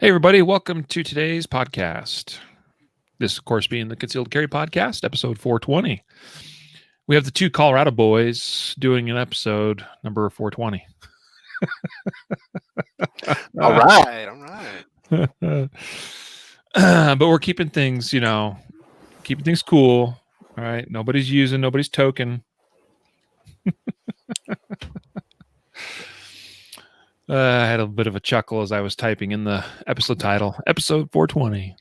Hey, everybody. Welcome to today's podcast. This, of course, being the Concealed Carry Podcast, episode 420. We have the two Colorado boys doing an episode number 420. All right. But we're keeping things, keeping things cool. All right. Nobody's using, nobody's token. I had a bit of a chuckle as I was typing in the episode title, episode 420.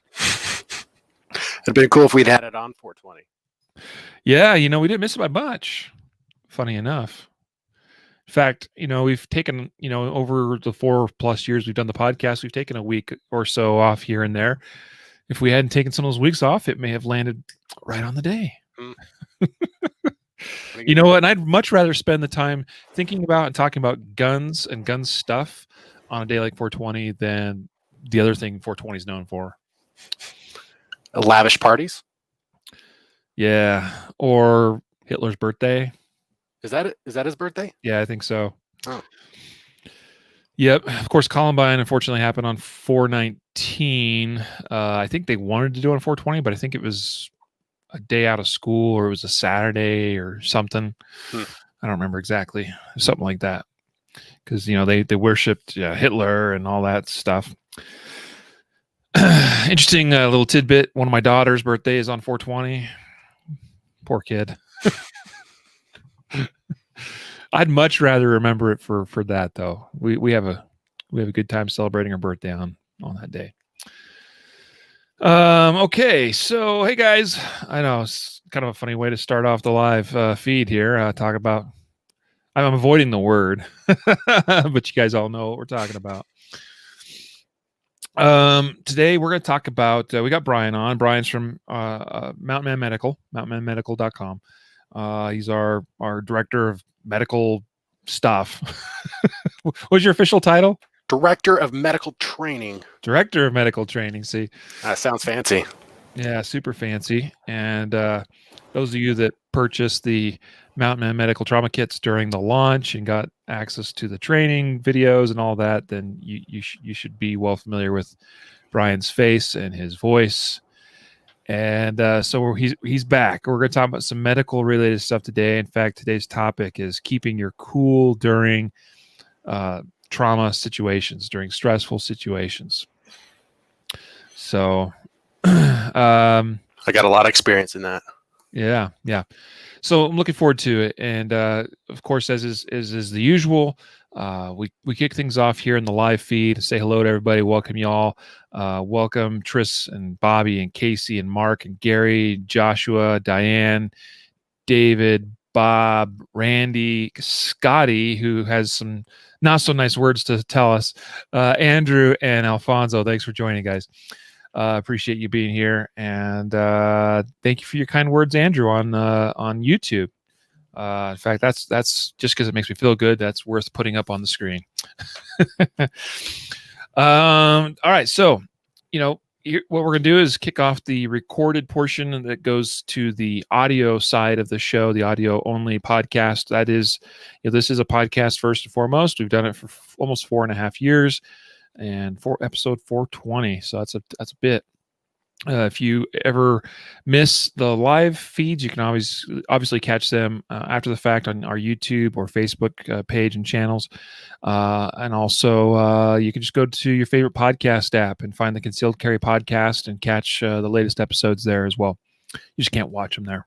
It'd been cool if we'd had it on 420. Yeah, we didn't miss it by much. Funny enough. In fact, we've taken, over the 4+ years we've done the podcast, we've taken a week or so off here and there. If we hadn't taken some of those weeks off, it may have landed right on the day. You know what? And I'd much rather spend the time thinking about and talking about guns and gun stuff on a day like 420 than the other thing 420 is known for. Lavish parties? Yeah. Or Hitler's birthday. Is that his birthday? Yeah, I think so. Oh. Yep. Of course, Columbine unfortunately happened on 4/19. I think they wanted to do it on 420, but I think it was a day out of school or it was a Saturday or something. I don't remember exactly. Something like that. Because, they worshipped Hitler and all that stuff. Interesting little tidbit. One of my daughter's birthday is on 420. Poor kid. I'd much rather remember it for that though. We have a good time celebrating her birthday on that day. Okay, so hey guys, I know it's kind of a funny way to start off the live feed here. Talk about. I'm avoiding the word, but you guys all know what we're talking about. Today we're going to talk about. We got Brian on. Brian's from Mountain Man Medical, mountainmanmedical.com. He's our director of medical stuff. What was your official title? Director of Medical Training. Director of Medical Training. See, sounds fancy. Yeah, super fancy. And those of you that purchased the Mountain Man Medical Trauma Kits during the launch and got access to the training videos and all that, then you should be well familiar with Brian's face and his voice. And so he's back. We're going to talk about some medical related stuff today. In fact, today's topic is keeping your cool during trauma situations, during stressful situations. So I got a lot of experience in that. Yeah. So I'm looking forward to it. And of course, as is the usual, we kick things off here in the live feed. Say hello to everybody. Welcome y'all. Welcome Tris and Bobby and Casey and Mark and Gary, Joshua, Diane, David, Bob, Randy, Scotty, who has some not so nice words to tell us, Andrew and Alfonso. Thanks for joining, guys. Appreciate you being here, and thank you for your kind words, Andrew, on YouTube. In fact, that's just because it makes me feel good. That's worth putting up on the screen. All right, so what we're gonna do is kick off the recorded portion that goes to the audio side of the show, the audio only podcast. That is, this is a podcast first and foremost. We've done it for almost 4.5 years. And for episode 420, so that's a bit. If you ever miss the live feeds, you can obviously catch them after the fact on our YouTube or Facebook page and channels. And also, you can just go to your favorite podcast app and find the Concealed Carry Podcast and catch the latest episodes there as well. You just can't watch them there.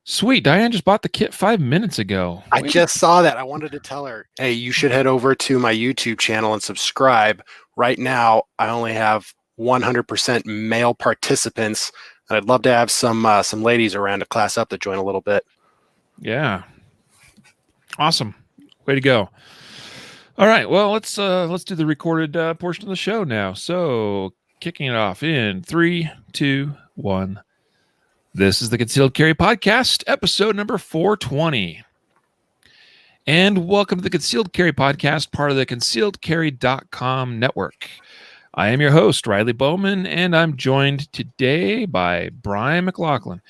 Sweet. Diane just bought the kit 5 minutes ago. I just saw that. I wanted to tell her, hey, you should head over to my YouTube channel and subscribe. Right now, I only have 100% male participants, and I'd love to have some ladies around to class up to join a little bit. Yeah. Awesome. Way to go. All right. Well, let's do the recorded portion of the show now. So, kicking it off in 3, 2, 1. This is the Concealed Carry Podcast, episode number 420. And welcome to the Concealed Carry Podcast, part of the concealedcarry.com network. I am your host, Riley Bowman, and I'm joined today by Brian MacLaughlin,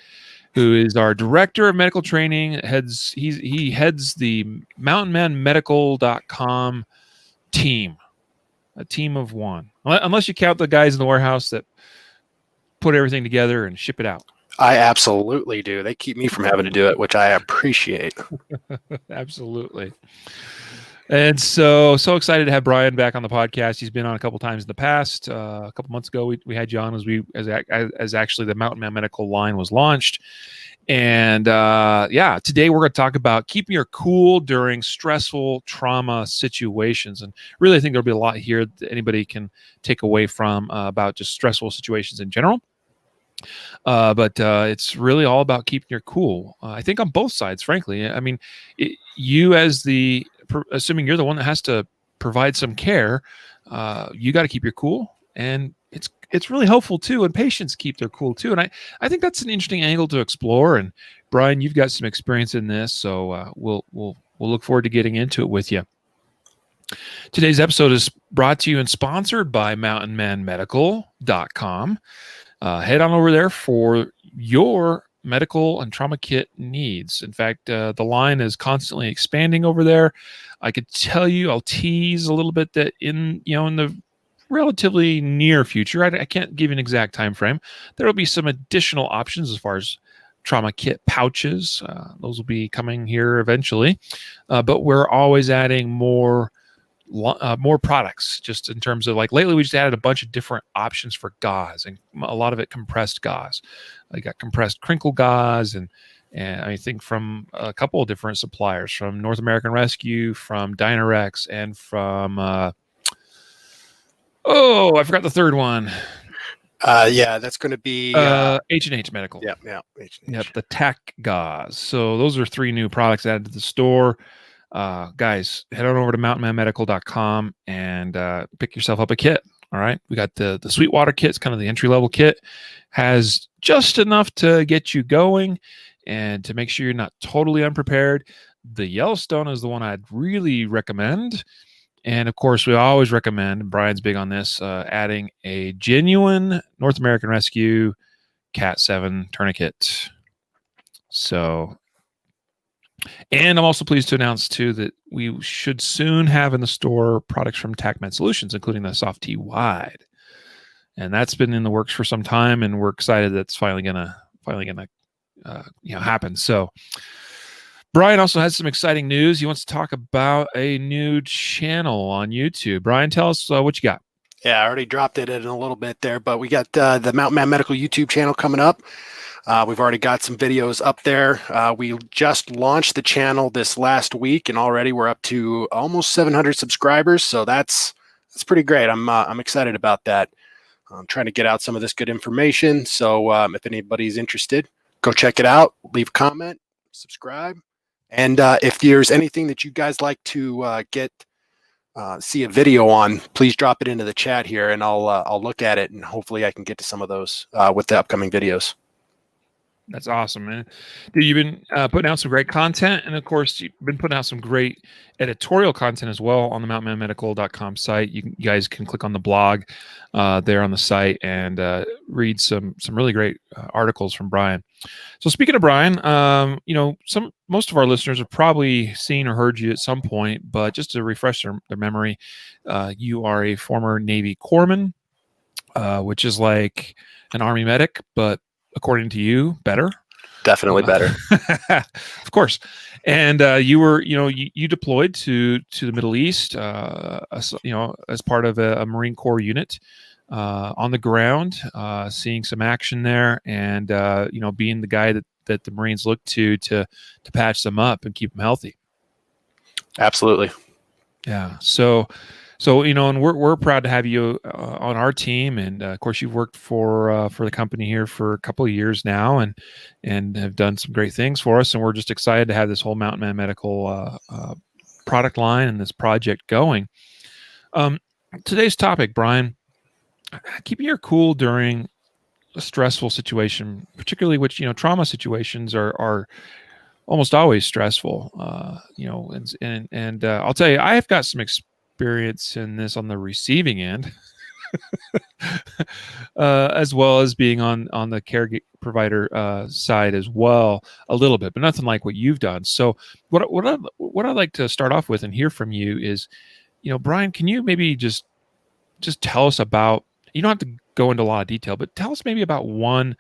who is our director of medical training. He heads the mountainmanmedical.com team. a team of one, unless you count the guys in the warehouse that put everything together and ship it out. I absolutely do. They keep me from having to do it, which I appreciate. Absolutely. And so excited to have Brian back on the podcast. He's been on a couple times in the past. A couple months ago, we had you on as actually the Mountain Man Medical line was launched. And today we're going to talk about keeping your cool during stressful trauma situations. And really, I think there'll be a lot here that anybody can take away from about just stressful situations in general. But it's really all about keeping your cool. I think on both sides, frankly. I mean, you as assuming you're the one that has to provide some care, you got to keep your cool, and it's really helpful too. And patients keep their cool too. And I think that's an interesting angle to explore. And Brian, you've got some experience in this, so we'll look forward to getting into it with you. Today's episode is brought to you and sponsored by mountainmanmedical.com. Head on over there for your medical and trauma kit needs. In fact, the line is constantly expanding over there. I could tell you, I'll tease a little bit that in the relatively near future, I can't give you an exact time frame, there will be some additional options as far as trauma kit pouches. Those will be coming here eventually, but we're always adding more products, just in terms of, like, lately we just added a bunch of different options for gauze, and a lot of it compressed gauze. I got compressed crinkle gauze, and I think from a couple of different suppliers, from North American Rescue, from Dynarex, and from I forgot the third one. That's going to be H&H Medical. Yeah, H&H. Yep, the tack gauze. So those are 3 new products added to the store. Guys, head on over to mountainmanmedical.com and pick yourself up a kit. All right, we got the Sweetwater kit. It's kind of the entry-level kit, has just enough to get you going and to make sure you're not totally unprepared. The Yellowstone is the one I'd really recommend. And of course, we always recommend, Brian's big on this, adding a genuine North American Rescue Cat 7 tourniquet. So, and I'm also pleased to announce too that we should soon have in the store products from TacMed Solutions, including the Soft T Wide. And that's been in the works for some time, and we're excited that's finally gonna happen. So Brian also has some exciting news. He wants to talk about a new channel on YouTube. Brian, tell us what you got. Yeah, I already dropped it in a little bit there, but we got the Mountain Man Medical YouTube channel coming up. We've already got some videos up there. We just launched the channel this last week, and already we're up to almost 700 subscribers. So that's pretty great. I'm excited about that. I'm trying to get out some of this good information. So if anybody's interested, go check it out. Leave a comment, subscribe, and if there's anything that you guys like to see a video on, please drop it into the chat here, and I'll look at it, and hopefully I can get to some of those with the upcoming videos. That's awesome, man. Dude, you've been putting out some great content, and of course, you've been putting out some great editorial content as well on the mountainmanmedical.com site. You guys can click on the blog there on the site and read some really great articles from Brian. So speaking of Brian, most of our listeners have probably seen or heard you at some point, but just to refresh their memory, you are a former Navy Corpsman, which is like an Army medic, but according to you, better. Definitely better. Of course. And you were, you deployed to the Middle East, as part of a Marine Corps unit on the ground, seeing some action there, and being the guy that the Marines look to patch them up and keep them healthy. Absolutely. Yeah. So and we're proud to have you on our team, and of course you've worked for the company here for a couple of years now, and have done some great things for us, and we're just excited to have this whole Mountain Man Medical product line and this project going. Today's topic, Brian, keeping your cool during a stressful situation, particularly which trauma situations are almost always stressful. And I'll tell you, I have got some experience in this on the receiving end, as well as being on the care provider side as well, a little bit, but nothing like what you've done. So what I'd like to start off with and hear from you is, Brian, can you maybe just just tell us about, you don't have to go into a lot of detail, but tell us maybe about one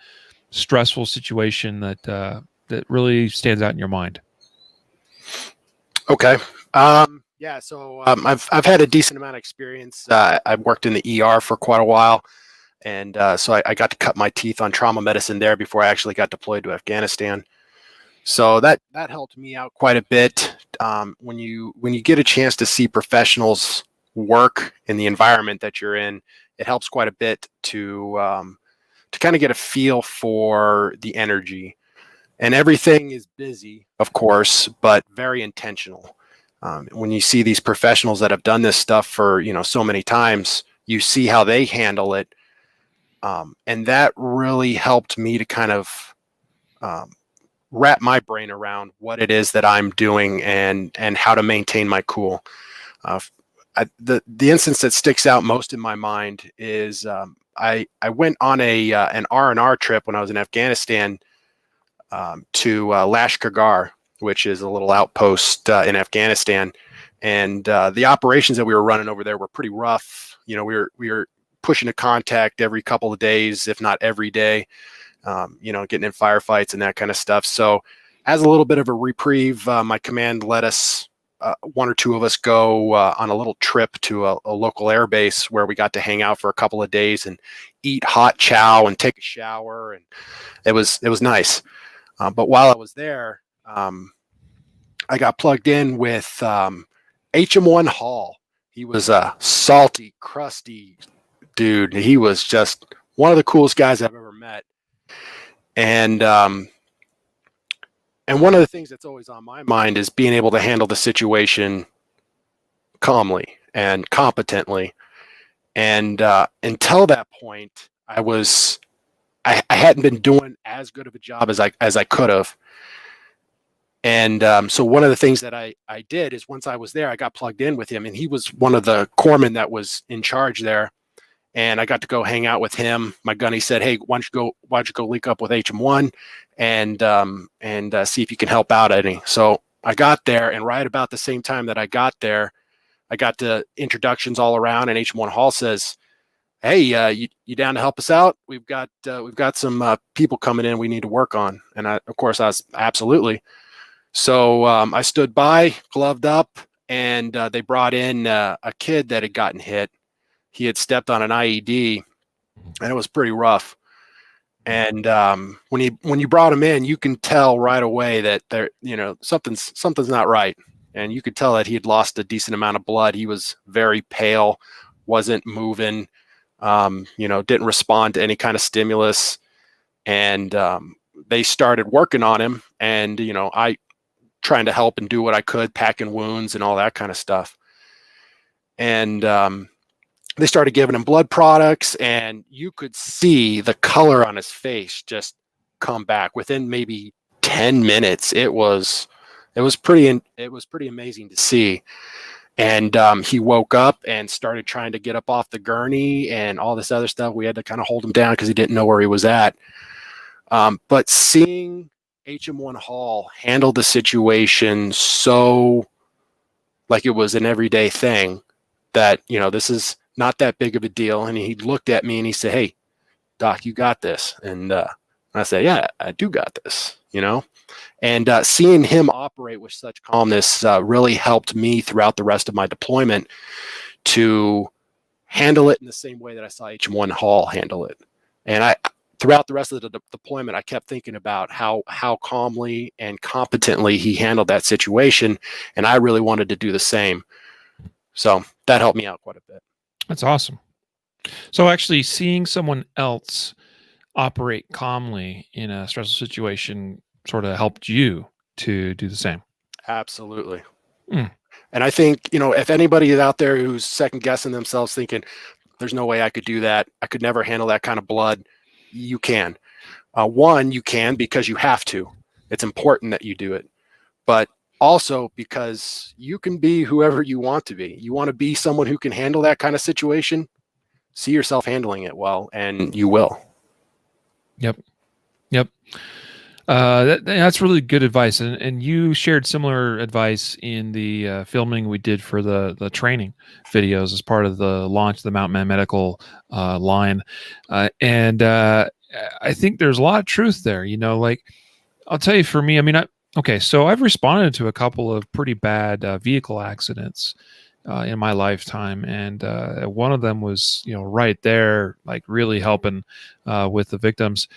stressful situation that that really stands out in your mind. Okay. Yeah. So I've had a decent amount of experience. I've worked in the ER for quite a while, and so I got to cut my teeth on trauma medicine there before I actually got deployed to Afghanistan. So that helped me out quite a bit. When you get a chance to see professionals work in the environment that you're in, it helps quite a bit to kind of get a feel for the energy. And everything is busy, of course, but very intentional. When you see these professionals that have done this stuff for so many times, you see how they handle it, and that really helped me to kind of wrap my brain around what it is that I'm doing and how to maintain my cool. The instance that sticks out most in my mind is I went on an R&R trip when I was in Afghanistan to Lashkar, which is a little outpost in Afghanistan, and the operations that we were running over there were pretty rough. We were pushing to contact every couple of days, if not every day. Getting in firefights and that kind of stuff. So, as a little bit of a reprieve, my command let us, one or two of us, go on a little trip to a local air base where we got to hang out for a couple of days and eat hot chow and take a shower, and it was nice. But while I was there, I got plugged in with HM1 Hall. He was a salty, crusty dude. He was just one of the coolest guys I've ever met. And one of the things that's always on my mind is being able to handle the situation calmly and competently. And until that point, I hadn't been doing as good of a job as I could have. And so one of the things that I did is, once I was there, I got plugged in with him, and he was one of the corpsmen that was in charge there. And I got to go hang out with him. My gunny said, "Hey, why don't you go link up with HM1 and see if you can help out any." So I got there, and right about the same time that I got there, I got the introductions all around, and HM1 Hall says, "Hey, you down to help us out? We've got some people coming in we need to work on." And of course I was absolutely. So I stood by, gloved up, and they brought in a kid that had gotten hit. He had stepped on an IED, and it was pretty rough. And when you brought him in, you can tell right away that something's not right. And you could tell that he had lost a decent amount of blood. He was very pale, wasn't moving, didn't respond to any kind of stimulus. And they started working on him, and I trying to help and do what I could, packing wounds and all that kind of stuff. And they started giving him blood products, and you could see the color on his face just come back within maybe 10 minutes. It was pretty amazing to see. And he woke up and started trying to get up off the gurney and all this other stuff. We had to kind of hold him down because he didn't know where he was at. But seeing HM1 Hall handle the situation so like it was an everyday thing, that this is not that big of a deal. And he looked at me and he said, "Hey, Doc, you got this." And I said, "Yeah, I do got this," And seeing him operate with such calmness really helped me throughout the rest of my deployment to handle it in the same way that I saw HM1 Hall handle it. And throughout the rest of the deployment, I kept thinking about how calmly and competently he handled that situation, and I really wanted to do the same. So that helped me out quite a bit. That's awesome. So actually seeing someone else operate calmly in a stressful situation sort of helped you to do the same. Absolutely. And I think, if anybody is out there who's second guessing themselves thinking, "There's no way I could do that, I could never handle that kind of blood," you can. One, you can because you have to. It's important that you do it. But also because you can be whoever you want to be. You want to be someone who can handle that kind of situation, see yourself handling it well, and you will. Yep. That's really good advice, and you shared similar advice in the filming we did for the training videos as part of the launch of the Mount Man Medical line, and I think there's a lot of truth there. Like I'll tell you, for me, I mean, okay, so I've responded to a couple of pretty bad vehicle accidents in my lifetime, and one of them was right there, like really helping with the victims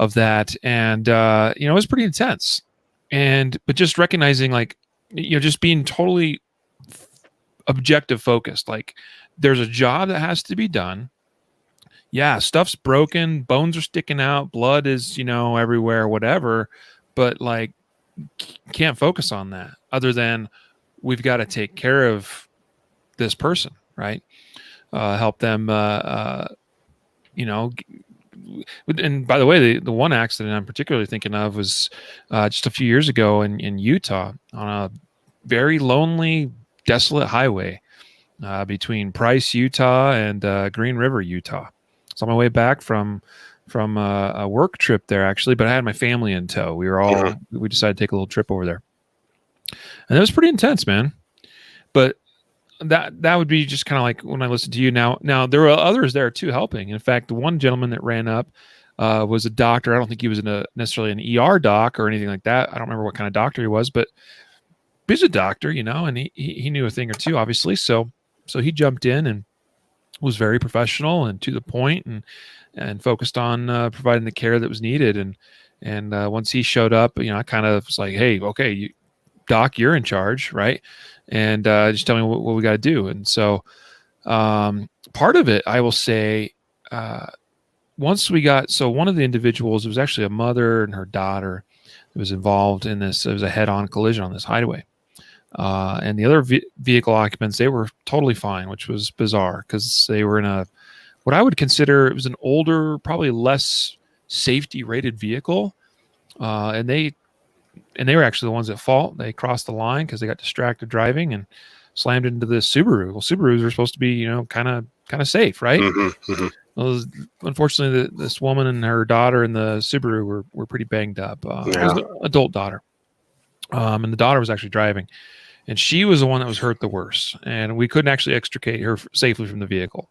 of that, and it was pretty intense, but just recognizing, like, just being totally objective focused, like there's a job that has to be done. Yeah, stuff's broken, bones are sticking out, blood is everywhere, whatever, but like can't focus on that other than we've got to take care of this person, right? Help them and by the way, the one accident I'm particularly thinking of was just a few years ago in Utah on a very lonely, desolate highway between Price, Utah, and Green River, Utah. It's on my way back from a work trip there, actually, but I had my family in tow. We decided to take a little trip over there, and it was pretty intense, man. But that would be just kind of like when I listened to you. Now there were others there too helping. In fact, the one gentleman that ran up was a doctor. I don't think he was necessarily an ER doc or anything like that. I don't remember what kind of doctor he was, but he's a doctor, and he knew a thing or two, obviously. So he jumped in and was very professional and to the point, and focused on providing the care that was needed. And once he showed up, I kind of was like, hey, okay, Doc, you're in charge, right? And just tell me what we got to do. And so part of it, I will say, once we got, so one of the individuals, it was actually a mother and her daughter that was involved in this. It was a head-on collision on this highway. And the other vehicle occupants, they were totally fine, which was bizarre because they were in what I would consider, it was an older, probably less safety rated vehicle. And they were actually the ones at fault. They crossed the line because they got distracted driving and slammed into the Subaru. Well, Subarus are supposed to be, kind of safe, right? Mm-hmm, mm-hmm. Well, unfortunately, this woman and her daughter in the Subaru were pretty banged up. It was an adult daughter, and the daughter was actually driving, and she was the one that was hurt the worst. And we couldn't actually extricate her safely from the vehicle.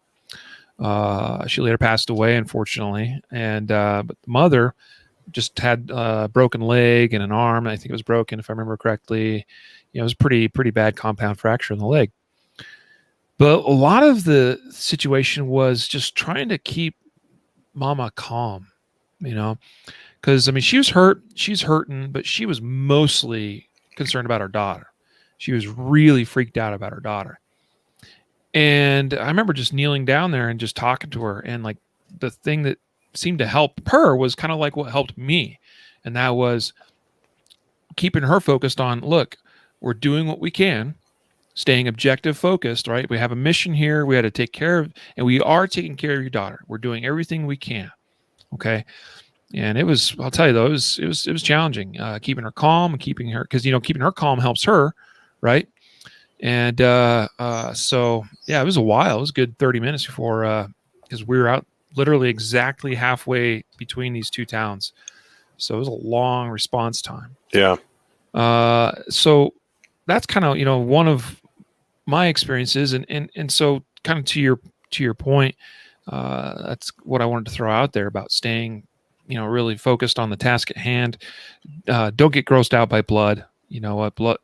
She later passed away, unfortunately, and but the mother just had a broken leg and an arm. I think it was broken, if I remember correctly. It was pretty bad compound fracture in the leg. But a lot of the situation was just trying to keep Mama calm, because she was hurt, she's hurting, but she was mostly concerned about her daughter. She was really freaked out about her daughter. And I remember just kneeling down there and just talking to her, and like the thing that seemed to help her was kind of like what helped me. And that was keeping her focused on, look, we're doing what we can, staying objective focused, right? We have a mission here. We had to take care of, and we are taking care of your daughter. We're doing everything we can. Okay. And it was, I'll tell you though, it was challenging, keeping her calm and keeping her, because, keeping her calm helps her. Right. And, so yeah, it was a while. It was a good 30 minutes before, because we were out literally exactly halfway between these two towns. So it was a long response time. Yeah. So that's kind of, one of my experiences. And so kind of to your point, that's what I wanted to throw out there about staying, really focused on the task at hand. Don't get grossed out by blood. Blood.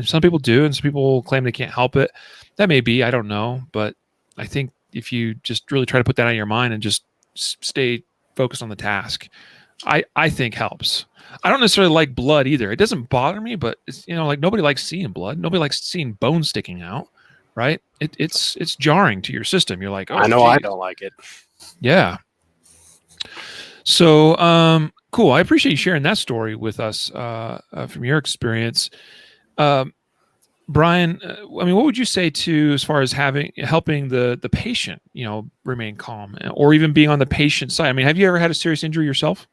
Some people do, and some people claim they can't help it. That may be, I don't know, but I think if you just really try to put that out of your mind and just stay focused on the task, I think helps. I don't necessarily like blood either. It doesn't bother me, but it's, like nobody likes seeing blood. Nobody likes seeing bones sticking out, right? It's jarring to your system. You're like, oh, I know, geez. I don't like it. Yeah. So, cool. I appreciate you sharing that story with us from your experience. Brian, what would you say to, as far as helping the patient, remain calm, or even being on the patient side? Have you ever had a serious injury yourself?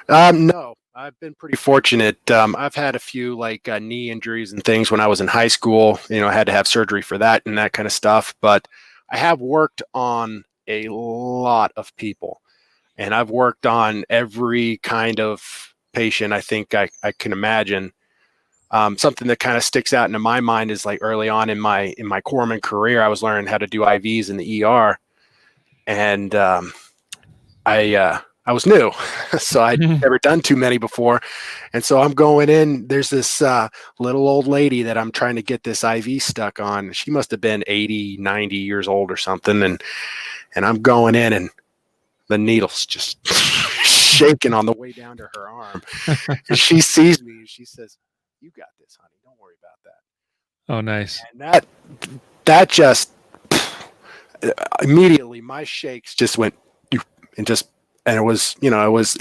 No, I've been pretty fortunate. I've had a few knee injuries and things when I was in high school. I had to have surgery for that and that kind of stuff. But I have worked on a lot of people, and I've worked on every kind of patient I think I can imagine. Something that kind of sticks out into my mind is like early on in my corpsman career, I was learning how to do IVs in the ER, and I was new, so I'd never done too many before, and so I'm going in. There's this little old lady that I'm trying to get this IV stuck on. She must have been 80, 90 years old or something, and I'm going in, and the needle's just shaking on the way down to her arm. And she sees me and she says, "You got this, honey. Don't worry about that." Oh, nice. And that just immediately my shakes just went and it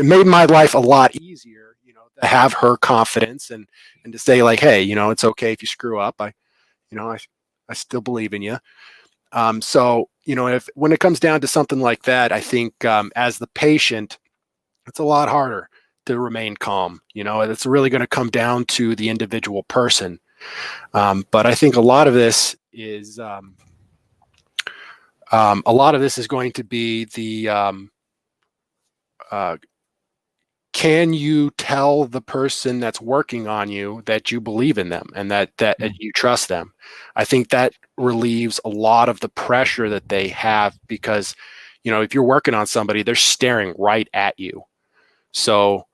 made my life a lot easier, to have her confidence and to say like, "Hey, it's okay if you screw up. I still believe in you." So, when it comes down to something like that, I think as the patient, it's a lot harder to remain calm. It's really going to come down to the individual person. But I think a lot of this is going to be the can you tell the person that's working on you that you believe in them and that you trust them? I think that relieves a lot of the pressure that they have because, if you're working on somebody, they're staring right at you. So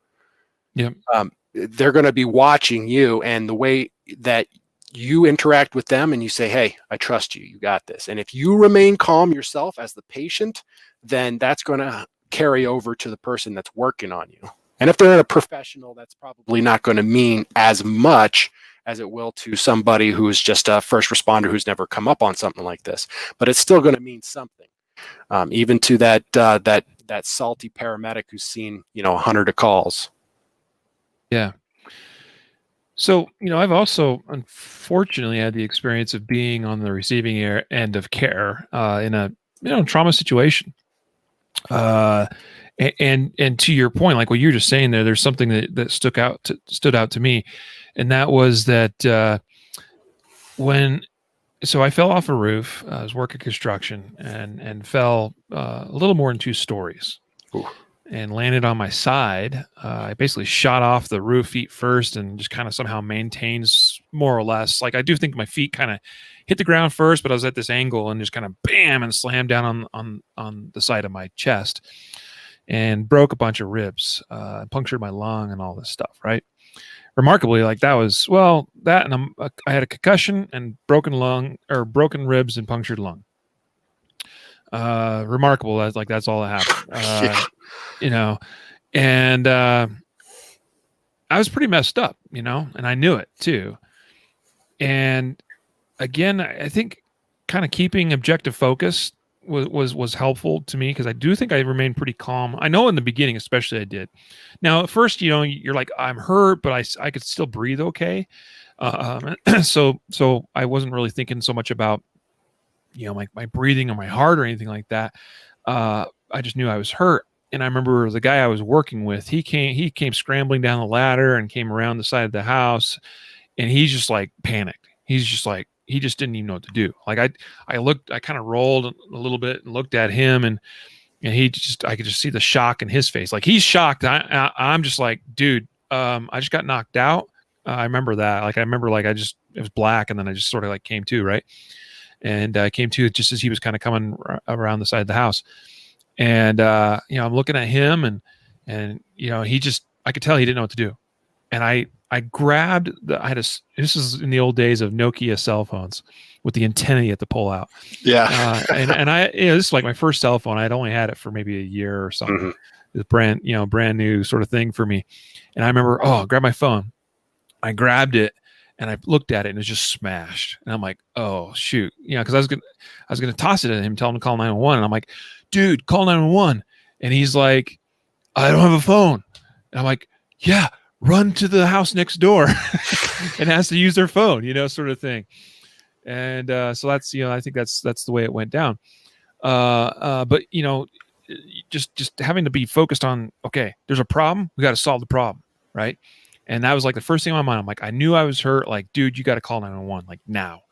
they're going to be watching you and the way that you interact with them and you say, "Hey, I trust you. You got this." And if you remain calm yourself as the patient, then that's going to carry over to the person that's working on you. And if they're a professional, that's probably not going to mean as much as it will to somebody who's just a first responder who's never come up on something like this. But it's still going to mean something, even to that salty paramedic who's seen 100 calls. Yeah. So I've also unfortunately had the experience of being on the receiving end of care in a trauma situation. And to your point, like what you were just saying there's something that stood out to me, and that was that so I fell off a roof. I was working construction and fell a little more than 2 stories. Ooh. And landed on my side. I basically shot off the roof feet first and just kind of somehow maintains more or less. Like I do think my feet kind of hit the ground first, but I was at this angle and just kind of bam and slammed down on the side of my chest and broke a bunch of ribs, punctured my lung and all this stuff, right? Remarkably, like that was, that and I had a concussion and broken ribs and punctured lung. Remarkable. That's all that happened. And I was pretty messed up, and I knew it too. And again, I think kind of keeping objective focus was helpful to me because I do think I remained pretty calm. I know in the beginning, especially I did. Now, at first, you're like, I'm hurt, but I could still breathe okay. So I wasn't really thinking so much about, my breathing or my heart or anything like that. I just knew I was hurt. And I remember the guy I was working with, he came scrambling down the ladder and came around the side of the house, and he's just like panicked. He's just like, he just didn't even know what to do. Like I kind of rolled a little bit and looked at him, and I could just see the shock in his face. Like he's shocked. I'm just like, dude, I just got knocked out. I remember that. Like I remember like it was black, and then I just sort of like came to, right? And I came to just as he was kind of coming around the side of the house. And, I'm looking at him and I could tell he didn't know what to do. And I grabbed this is in the old days of Nokia cell phones with the antenna you had to pull out. Yeah. And I, this is like my first cell phone. I'd only had it for maybe a year or something. Mm-hmm. It was brand new sort of thing for me. And I remember, grab my phone. I grabbed it and I looked at it and it was just smashed. And I'm like, oh shoot. Cause I was going to toss it at him, tell him to call 911. And I'm like, dude, call 911. And he's like, I don't have a phone. And I'm like, yeah, run to the house next door and has to use their phone, sort of thing. And so that's, I think that's the way it went down. But just having to be focused on, okay, there's a problem. We got to solve the problem. Right. And that was like the first thing on my mind. I'm like, I knew I was hurt. Like, dude, you got to call 911 like now.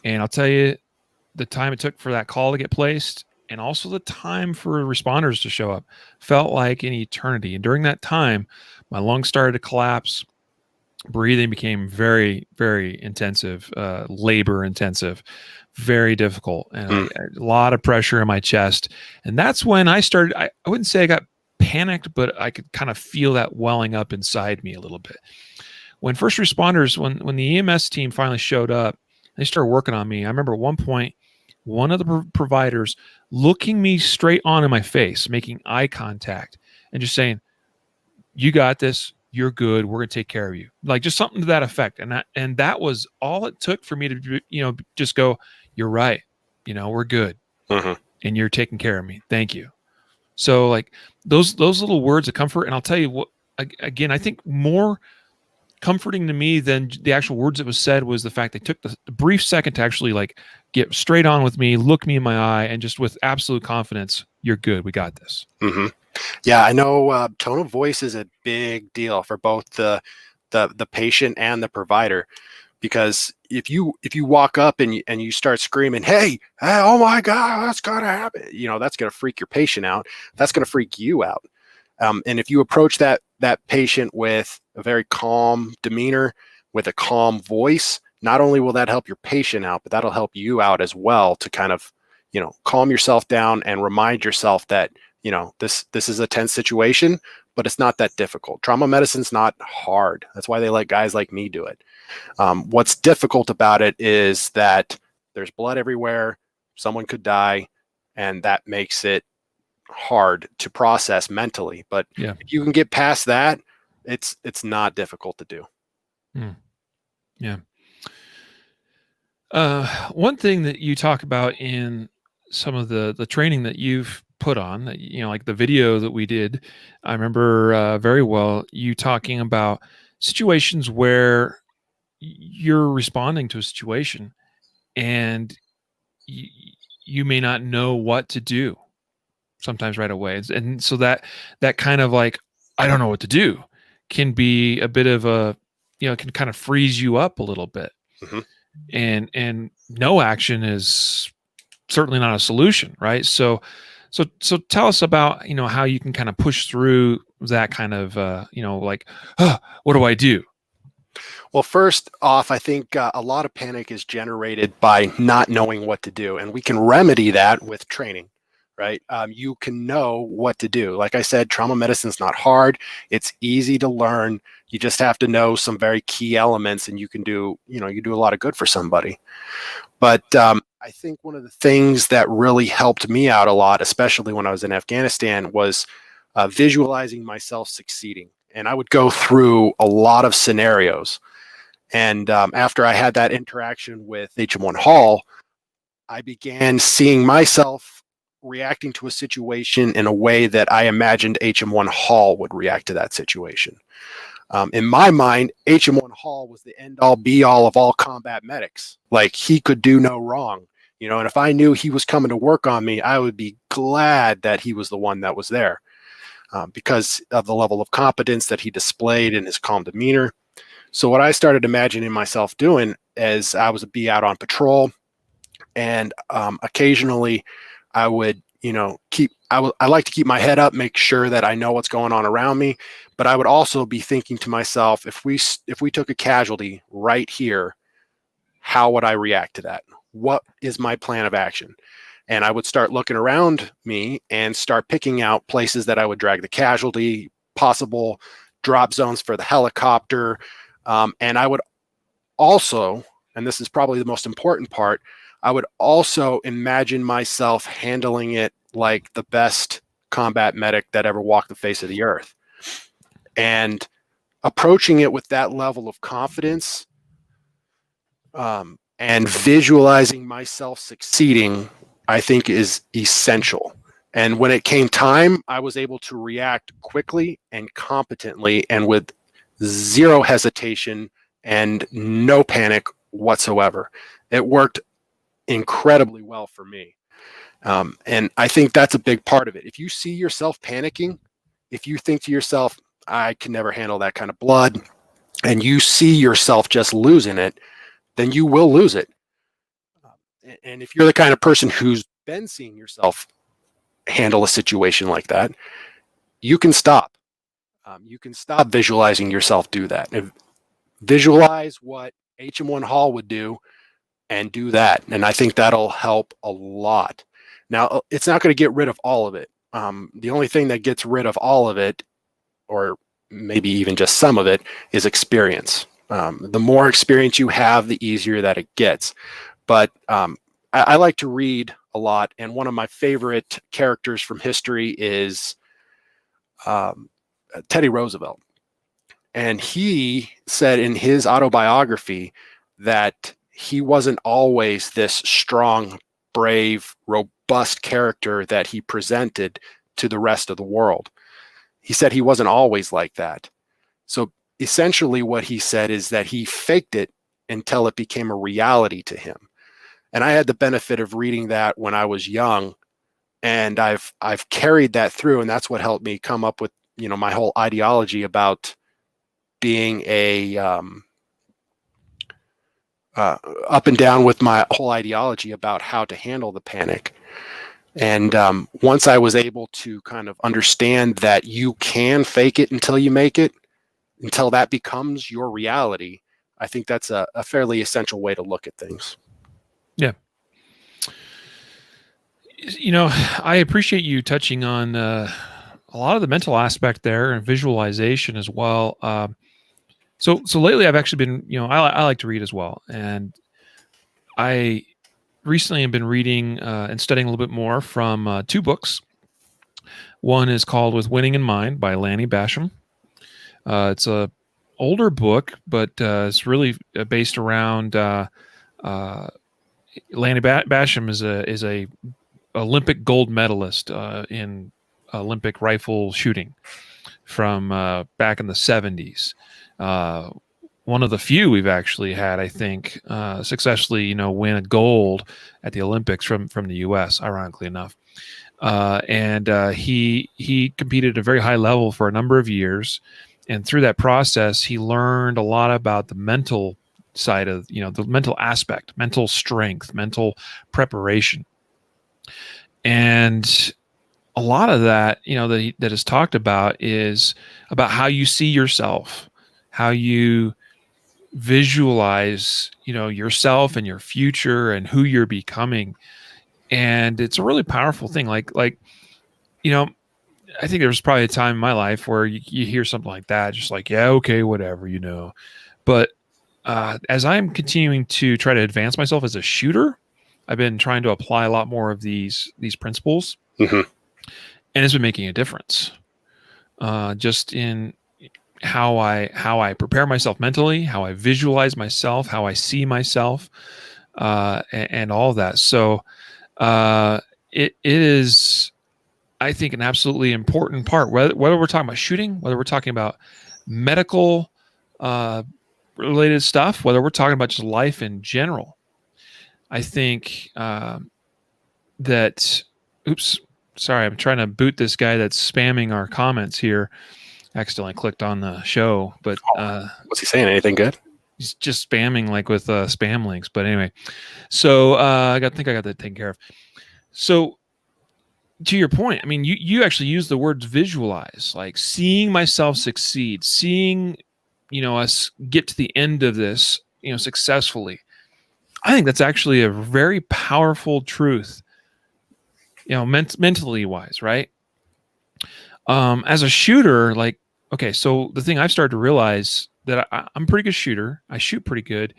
And I'll tell you, the time it took for that call to get placed, and also the time for responders to show up felt like an eternity. And during that time, my lungs started to collapse. Breathing became very, very intensive, labor intensive, very difficult, and a lot of pressure in my chest. And that's when I started, I wouldn't say I got panicked, but I could kind of feel that welling up inside me a little bit. When first responders, when the EMS team finally showed up, they started working on me. I remember at one point, one of the providers looking me straight on in my face, making eye contact, and just saying, "You got this. You're good. We're going to take care of you." Like just something to that effect. And that was all it took for me to, just go, "You're right. We're good. And you're taking care of me. Thank you." So like those little words of comfort. And I'll tell you what, again, I think more comforting to me than the actual words that was said was the fact they took the brief second to actually like get straight on with me, look me in my eye, and just with absolute confidence, "You're good. We got this." Yeah, I know tone of voice is a big deal for both the patient and the provider, because if you walk up and you start screaming, hey, oh my God, that's gonna happen, that's gonna freak your patient out. That's gonna freak you out. And if you approach that patient with a very calm demeanor, with a calm voice, not only will that help your patient out, but that'll help you out as well to kind of, calm yourself down and remind yourself that, this is a tense situation, but it's not that difficult. Trauma medicine's not hard. That's why they let guys like me do it. What's difficult about it is that there's blood everywhere. Someone could die, and that makes it hard to process mentally. But if you can get past that, it's not difficult to do. Yeah. One thing that you talk about in some of the training that you've put on, that, like the video that we did, I remember very well you talking about situations where you're responding to a situation and you may not know what to do sometimes right away. And so that kind of like, I don't know what to do, can be a bit of a, can kind of freeze you up a little bit. And no action is certainly not a solution, right? So tell us about, how you can kind of push through that kind of, like, what do I do? Well, first off, I think a lot of panic is generated by not knowing what to do, and we can remedy that with training, right? You can know what to do. Like I said, trauma medicine is not hard. It's easy to learn. You just have to know some very key elements, and you can do, you do a lot of good for somebody. But I think one of the things that really helped me out a lot, especially when I was in Afghanistan, was visualizing myself succeeding. And I would go through a lot of scenarios. And after I had that interaction with HM1 Hall, I began seeing myself reacting to a situation in a way that I imagined HM1 Hall would react to that situation. In my mind, HM1 Hall was the end-all be-all of all combat medics. Like, he could do no wrong, and if I knew he was coming to work on me, I would be glad that he was the one that was there, because of the level of competence that he displayed in his calm demeanor. So what I started imagining myself doing as I was out on patrol, and occasionally I would, I like to keep my head up, make sure that I know what's going on around me. But I would also be thinking to myself, if we took a casualty right here, how would I react to that? What is my plan of action? And I would start looking around me and start picking out places that I would drag the casualty, possible drop zones for the helicopter. And I would also, and this is probably the most important part, I would also imagine myself handling it like the best combat medic that ever walked the face of the earth. And approaching it with that level of confidence, and visualizing myself succeeding, I think is essential. And when it came time, I was able to react quickly and competently and with zero hesitation and no panic whatsoever. It worked incredibly well for me. And I think that's a big part of it. If you see yourself panicking, if you think to yourself, I can never handle that kind of blood, and you see yourself just losing it, then you will lose it. And if you're the kind of person who's been seeing yourself handle a situation like that, you can stop. You can stop visualizing yourself do that. Visualize what HM1 Hall would do and do that. And I think that'll help a lot. Now, it's not going to get rid of all of it. The only thing that gets rid of all of it, or maybe even just some of it, is experience. The more experience you have, the easier that it gets. But I like to read a lot, and one of my favorite characters from history is Teddy Roosevelt. And he said in his autobiography that he wasn't always this strong, brave, robust character that he presented to the rest of the world. He said he wasn't always like that. So essentially what he said is that he faked it until it became a reality to him. And I had the benefit of reading that when I was young, and I've carried that through, and that's what helped me come up with, you know, my whole ideology about being a up and down with my whole ideology about how to handle the panic. And once I was able to kind of understand that you can fake it until you make it, until that becomes your reality, I think that's a fairly essential way to look at things. Yeah. You know, I appreciate you touching on a lot of the mental aspect there and visualization as well. So lately I've actually been, you know, I like to read as well. And I recently have been reading and studying a little bit more from two books. One is called With Winning in Mind by Lanny Basham. It's a older book, but it's really based around Lanny Basham is a Olympic gold medalist in Olympic rifle shooting from back in the 70s. One of the few we've actually had, I think, successfully, you know, win a gold at the Olympics from the U.S., ironically enough. And he competed at a very high level for a number of years. And through that process, he learned a lot about the mental side of, you know, the mental aspect, mental strength, mental preparation. And a lot of that, you know, that is talked about is about how you see yourself, how you visualize, you know, yourself and your future and who you're becoming. And it's a really powerful thing. Like, you know, I think there was probably a time in my life where you hear something like that, just like, yeah, okay, whatever, you know. But as I'm continuing to try to advance myself as a shooter, I've been trying to apply a lot more of these principles, and it's been making a difference. Just in how I prepare myself mentally, how I visualize myself, how I see myself, and all of that. So it is, I think, an absolutely important part, whether we're talking about shooting, whether we're talking about medical related stuff, whether we're talking about just life in general. I think that, oops, sorry, I'm trying to boot this guy that's spamming our comments here. Accidentally clicked on the show, but what's he saying? Anything good? He's just spamming like with spam links. But anyway, so I think I got that taken care of. So to your point, I mean, you actually use the words visualize, like seeing myself succeed, seeing, you know, us get to the end of this, you know, successfully. I think that's actually a very powerful truth, you know, mentally wise, right? As a shooter, like, okay, so the thing I've started to realize that I'm a pretty good shooter. I shoot pretty good,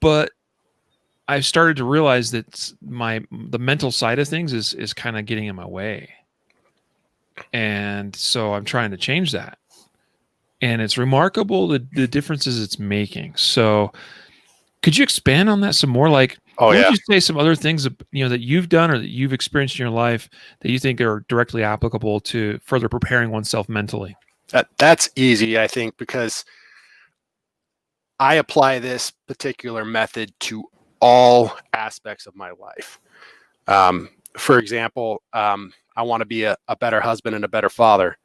but I've started to realize that the mental side of things is kind of getting in my way. And so I'm trying to change that. And it's remarkable the differences it's making. So could you expand on that some more? Like, what would you say some other things, you know, that you've done or that you've experienced in your life that you think are directly applicable to further preparing oneself mentally? That's easy, I think, because I apply this particular method to all aspects of my life. For example, I want to be a better husband and a better father.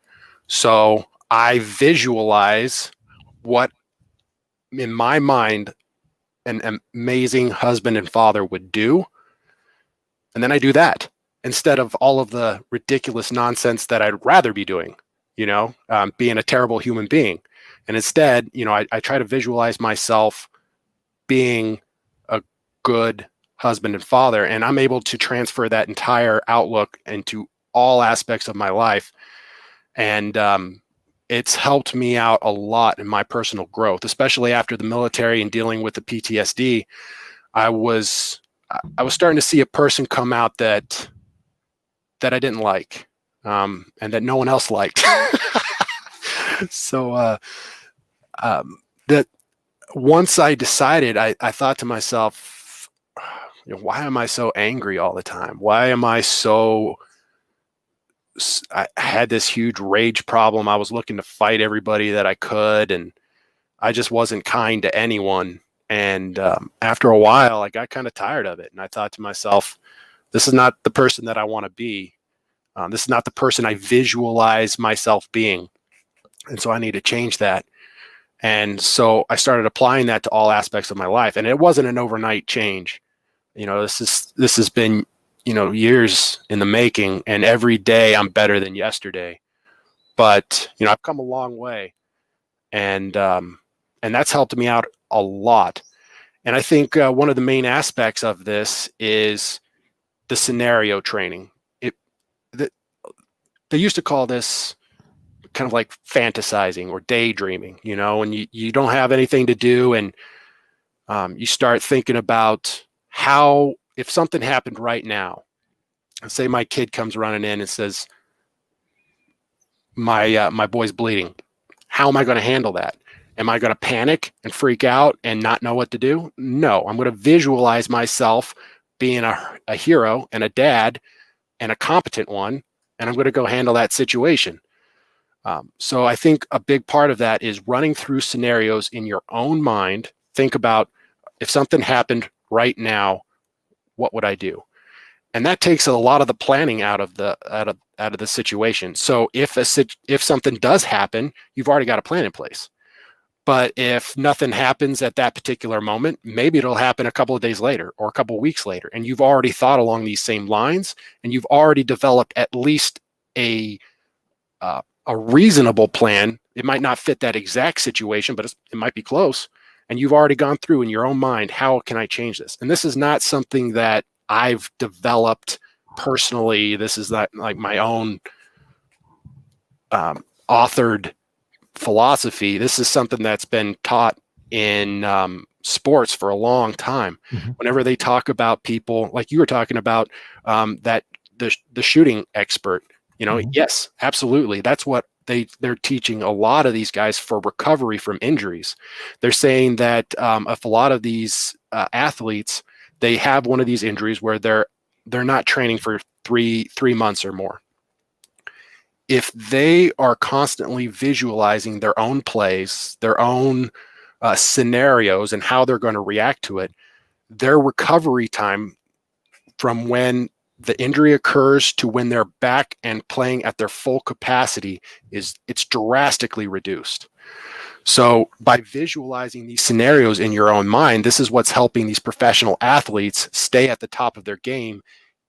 So I visualize what, in my mind, an amazing husband and father would do. And then I do that. instead of all of the ridiculous nonsense that I'd rather be doing, being a terrible human being. And instead, I try to visualize myself being a good husband and father, and I'm able to transfer that entire outlook into all aspects of my life. And it's helped me out a lot in my personal growth, especially after the military and dealing with the PTSD. I was starting to see a person come out that I didn't like, and that no one else liked. So that once I decided, I thought to myself, why am I so angry all the time? Why am I had this huge rage problem. I was looking to fight everybody that I could, and I just wasn't kind to anyone. And after a while, I got kind of tired of it. And I thought to myself, this is not the person that I want to be. This is not the person I visualize myself being. And so I need to change that. And so I started applying that to all aspects of my life. And it wasn't an overnight change. This has been, years in the making, and every day I'm better than yesterday. But, I've come a long way, and that's helped me out a lot. And I think one of the main aspects of this is the scenario training. They used to call this kind of like fantasizing or daydreaming, and you don't have anything to do, and you start thinking about how, if something happened right now, say my kid comes running in and says, my boy's bleeding. How am I going to handle that? Am I going to panic and freak out and not know what to do? No, I'm going to visualize myself being a hero and a dad and a competent one, and I'm going to go handle that situation. So I think a big part of that is running through scenarios in your own mind. Think about, if something happened right now, what would I do? And that takes a lot of the planning out of the situation. So if something does happen, you've already got a plan in place. But if nothing happens at that particular moment, maybe it'll happen a couple of days later or a couple of weeks later, and you've already thought along these same lines, and you've already developed at least a reasonable plan. It might not fit that exact situation, but it might be close. And you've already gone through in your own mind, how can I change this? And this is not something that I've developed personally. This is not like my own authored philosophy. This is something that's been taught in sports for a long time. Mm-hmm. Whenever they talk about people, like you were talking about, that the shooting expert, mm-hmm. Yes, absolutely. That's what they're teaching a lot of these guys for recovery from injuries. They're saying that if a lot of these athletes, they have one of these injuries where they're not training for three months or more. If they are constantly visualizing their own plays, their own scenarios, and how they're going to react to it, their recovery time from when the injury occurs to when they're back and playing at their full capacity it's drastically reduced. So by visualizing these scenarios in your own mind, this is what's helping these professional athletes stay at the top of their game,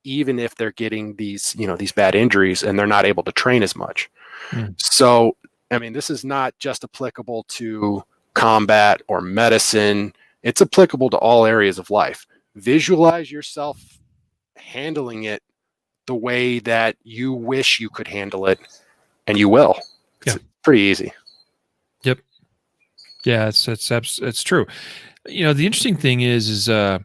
even if they're getting these bad injuries and they're not able to train as much. Mm. So, I mean, this is not just applicable to combat or medicine. It's applicable to all areas of life. Visualize yourself handling it the way that you wish you could handle it, and you will. It's pretty easy. Yep. Yeah, it's true. The interesting thing is it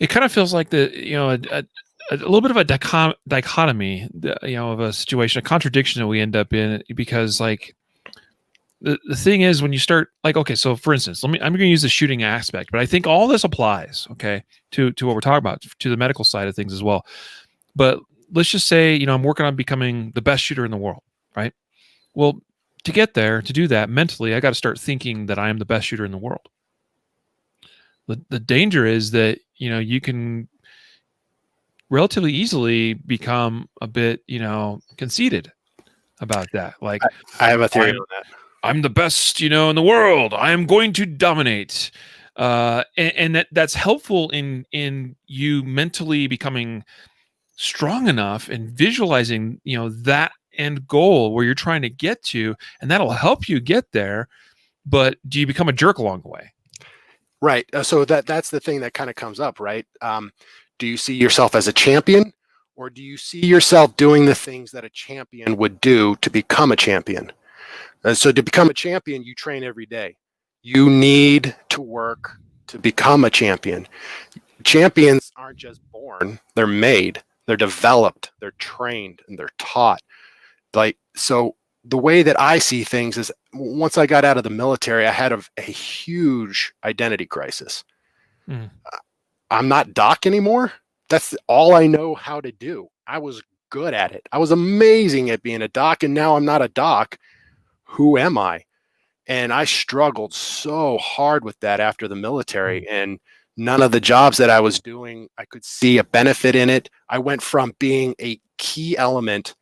kind of feels like a little bit of a dichotomy, of a situation, a contradiction that we end up in, because like the thing is, when you start, like, okay, so for instance, I'm going to use the shooting aspect, but I think all this applies, okay, to what we're talking about, to the medical side of things as well. But let's just say, I'm working on becoming the best shooter in the world, right? Well, to get there, to do that mentally, I got to start thinking that I am the best shooter in the world. The danger is that, you can relatively easily become a bit, conceited about that. Like, I have a theory on that. I'm the best, in the world. I am going to dominate. And that's helpful in you mentally becoming strong enough and visualizing, that end goal where you're trying to get to, and that'll help you get there. But do you become a jerk along the way? Right. So that's the thing that kind of comes up, right? Do you see yourself as a champion, or do you see yourself doing the things that a champion would do to become a champion? So to become a champion, you train every day. You need to work to become a champion. Champions aren't just born, they're made, they're developed, they're trained, and they're taught. So the way that I see things is, once I got out of the military, I had a huge identity crisis. I'm not Doc anymore. That's all I know how to do. I was good at it. I was amazing at being a Doc, and now I'm not a Doc. Who am I? And I struggled so hard with that after the military, and none of the jobs that I was doing, I could see a benefit in it. I went from being a key element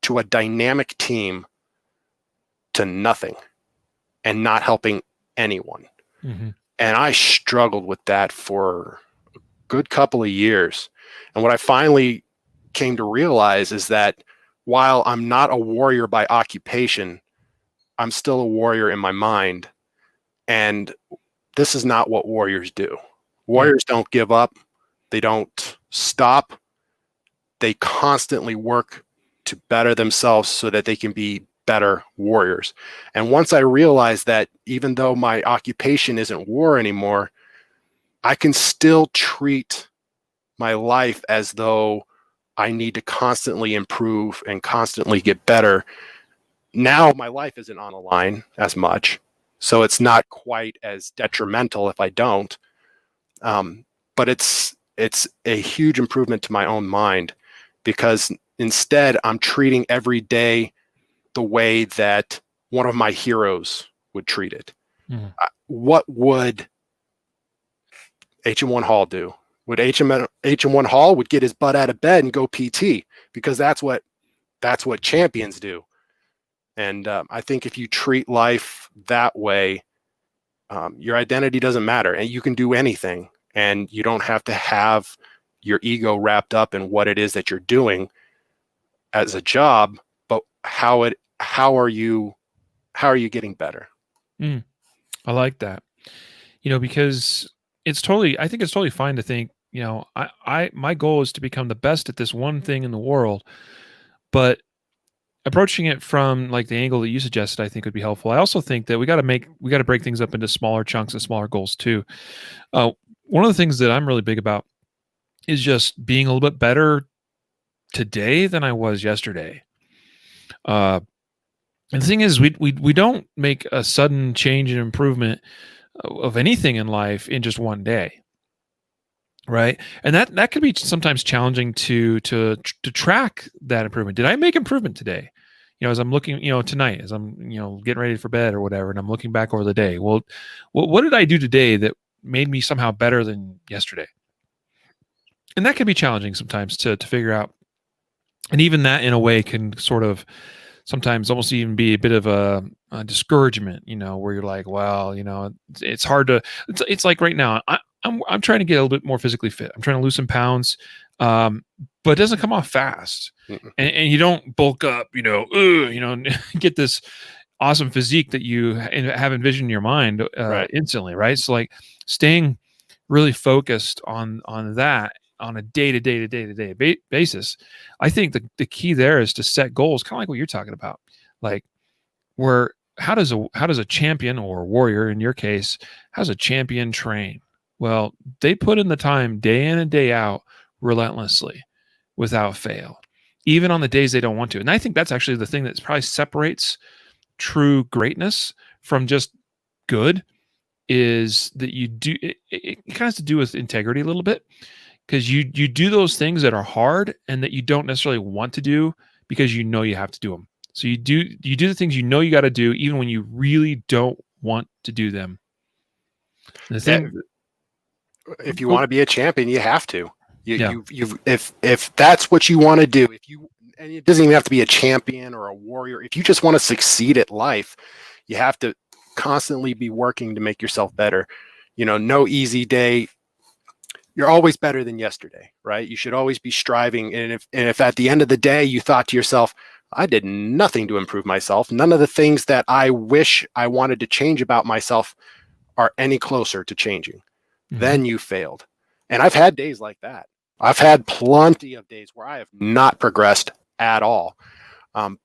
to a dynamic team to nothing and not helping anyone. And I struggled with that for a good couple of years. And what I finally came to realize is that while I'm not a warrior by occupation, I'm still a warrior in my mind. And this is not what warriors do. Warriors don't give up. They don't stop. They constantly work to better themselves so that they can be better warriors. And once I realized that even though my occupation isn't war anymore, I can still treat my life as though I need to constantly improve and constantly get better. Now my life isn't on the line as much, so it's not quite as detrimental if I don't. But it's a huge improvement to my own mind, because instead I'm treating every day the way that one of my heroes would treat it. What would HM1 Hall do? Would HM1 Hall would get his butt out of bed and go PT, because that's what champions do. And I think if you treat life that way, your identity doesn't matter, and you can do anything, and you don't have to have your ego wrapped up in what it is that you're doing as a job, but how are you getting better? I like that. Because I think it's totally fine to think, my goal is to become the best at this one thing in the world, but approaching it from like the angle that you suggested, I think would be helpful. I also think that we got to break things up into smaller chunks and smaller goals too. One of the things that I'm really big about is just being a little bit better today than I was yesterday. And the thing is, we don't make a sudden change and improvement of anything in life in just one day, right? And that could be sometimes challenging to track that improvement. Did I make improvement today? As I'm looking, tonight, as I'm, getting ready for bed or whatever, and I'm looking back over the day. Well, what did I do today that made me somehow better than yesterday? And that can be challenging sometimes to figure out. And even that, in a way, can sort of sometimes almost even be a bit of a discouragement, where you're like, well, it's hard to. It's like right now, I'm trying to get a little bit more physically fit. I'm trying to lose some pounds, but it doesn't come off fast, and you don't bulk up, get this awesome physique that you have envisioned in your mind instantly, right? So like staying really focused on that on a day-to-day basis. I think the key there is to set goals, kind of like what you're talking about, like how does a champion or a warrior, in your case, how does a champion train? Well, they put in the time day in and day out relentlessly without fail, even on the days they don't want to. And I think that's actually the thing that probably separates true greatness from just good, is that you do it kind of has to do with integrity a little bit, because you do those things that are hard and that you don't necessarily want to do because you have to do them. So you do the things you got to do even when you really don't want to do them. And the thing, if you want to be a champion, you have to. If that's what you want to do, and it doesn't even have to be a champion or a warrior. If you just want to succeed at life, you have to constantly be working to make yourself better. No easy day. you're always better than yesterday, right? You should always be striving. And if at the end of the day you thought to yourself, I did nothing to improve myself, none of the things that I wish I wanted to change about myself are any closer to changing, then you failed. And I've had days like that. I've had plenty of days where I have not progressed at all.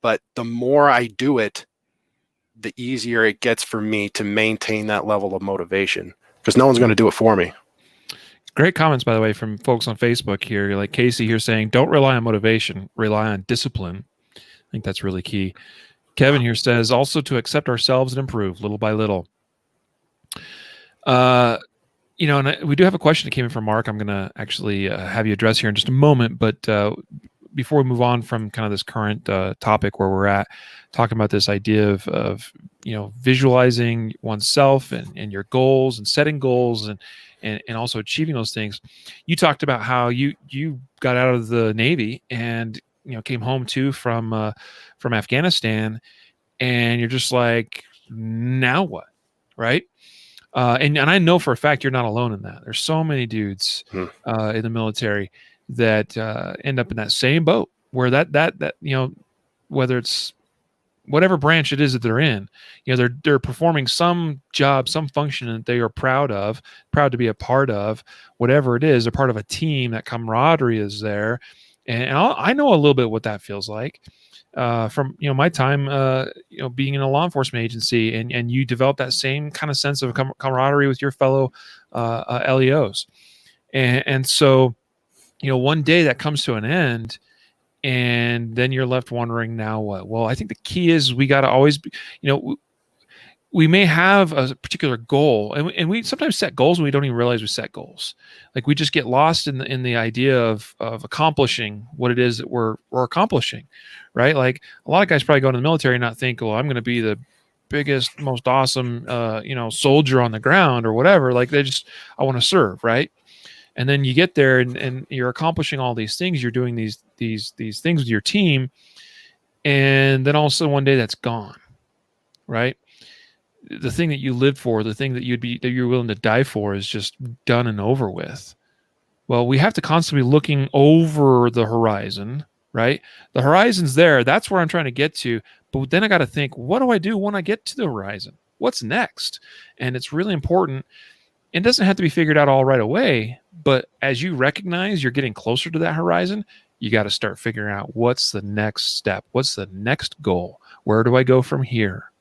But the more I do it, the easier it gets for me to maintain that level of motivation, because no one's going to do it for me. Great comments, by the way, from folks on Facebook here. Like Casey here saying, don't rely on motivation, rely on discipline. I think that's really key. Kevin here says, also to accept ourselves and improve little by little. And we do have a question that came in from Mark. I'm going to actually have you address here in just a moment. But before we move on from kind of this current topic where we're at, talking about this idea of visualizing oneself and your goals and setting goals and also achieving those things. You talked about how you got out of the Navy and came home too from Afghanistan, and you're just like, now what, right? And I know for a fact you're not alone in that. There's so many dudes in the military that end up in that same boat where that whether it's whatever branch it is that they're in, they're performing some job, some function that they are proud to be a part of, whatever it is. They're part of a team. That camaraderie is there, and I know a little bit what that feels like from my time being in a law enforcement agency, and you develop that same kind of sense of camaraderie with your fellow LEOs, and so one day that comes to an end. And then you're left wondering, now what? Well, I think the key is we got to always be, we may have a particular goal, and we sometimes set goals and we don't even realize we set goals. Like we just get lost in the idea of accomplishing what it is that we're accomplishing, right? Like a lot of guys probably go into the military and not think, well, I'm going to be the biggest, most awesome, soldier on the ground or whatever. Like I want to serve, right? And then you get there and you're accomplishing all these things. You're doing these things with your team. And then also one day that's gone, right? The thing that you lived for, the thing that you're willing to die for is just done and over with. Well, we have to constantly be looking over the horizon, right? The horizon's there. That's where I'm trying to get to. But then I got to think, what do I do when I get to the horizon? What's next? And it's really important. It doesn't have to be figured out all right away, but as you recognize you're getting closer to that horizon, you got to start figuring out what's the next step, what's the next goal, where do I go from here?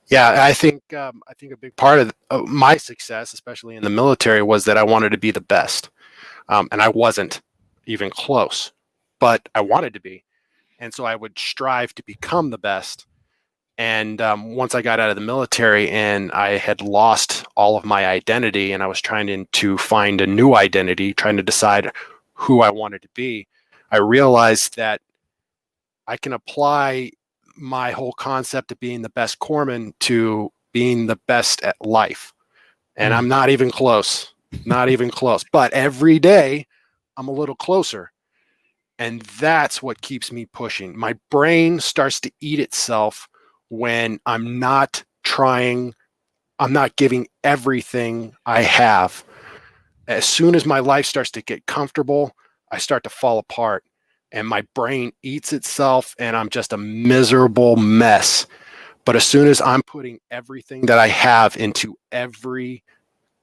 Yeah, I think a big part of my success, especially in the military, was that I wanted to be the best, and I wasn't even close, but I wanted to be, and so I would strive to become the best. And once I got out of the military and I had lost all of my identity and I was trying to find a new identity, trying to decide who I wanted to be, I realized that I can apply my whole concept of being the best corpsman to being the best at life. And I'm not even close, but every day I'm a little closer. And that's what keeps me pushing. My brain starts to eat itself when I'm not giving everything I have. As soon as my life starts to get comfortable, I start to fall apart and my brain eats itself and I'm just a miserable mess. But as soon as I'm putting everything that I have into every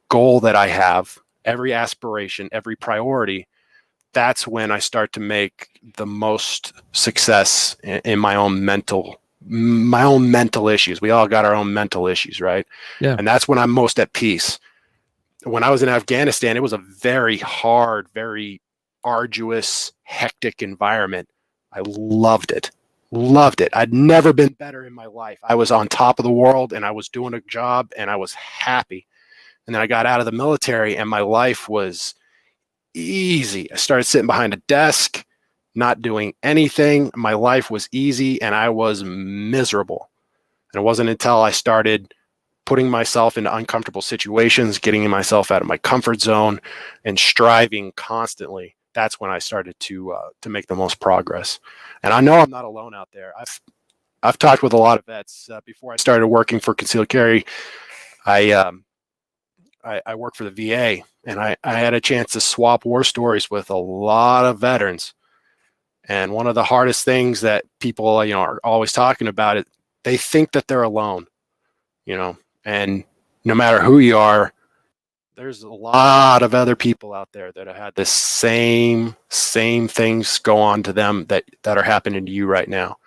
goal that I have, every aspiration, every priority, that's when I start to make the most success in my own mental issues. We all got our own mental issues, right? Yeah. And that's when I'm most at peace. When I was in Afghanistan, it was a very hard, very arduous, hectic environment. I loved it. I'd never been better in my life. I was on top of the world and I was doing a job and I was happy. And then I got out of the military and my life was easy. I started sitting behind a desk, not doing anything. My life was easy and I was miserable. And it wasn't until I started putting myself into uncomfortable situations, getting myself out of my comfort zone and striving constantly, that's when I started to make the most progress. And I know I'm not alone out there. I've talked with a lot of vets before I started working for concealed carry. I I work for the VA, and I had a chance to swap war stories with a lot of veterans. And one of the hardest things that people, are always talking about it, they think that they're alone, and no matter who you are, there's a lot of other people out there that have had the same things go on to them that are happening to you right now.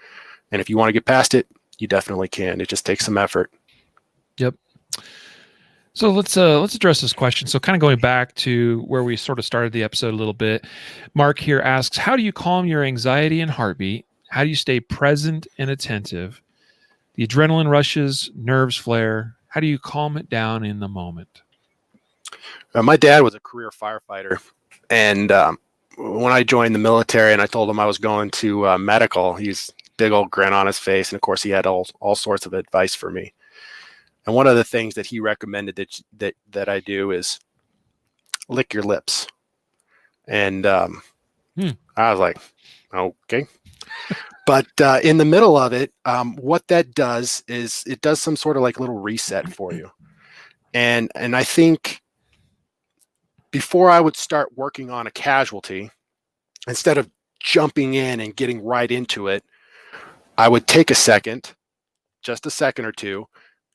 And if you want to get past it, you definitely can. It just takes some effort. Yep. So let's address this question. So kind of going back to where we sort of started the episode a little bit, Mark here asks, how do you calm your anxiety and heartbeat? How do you stay present and attentive? The adrenaline rushes, nerves flare. How do you calm it down in the moment? My dad was a career firefighter, and when I joined the military and I told him I was going to medical, he's big old grin on his face, and of course he had all sorts of advice for me. And one of the things that he recommended that I do is lick your lips. And I was like, okay. But in the middle of it, what that does is it does some sort of like little reset for you. And I think before I would start working on a casualty, instead of jumping in and getting right into it, I would take a second, just a second or two,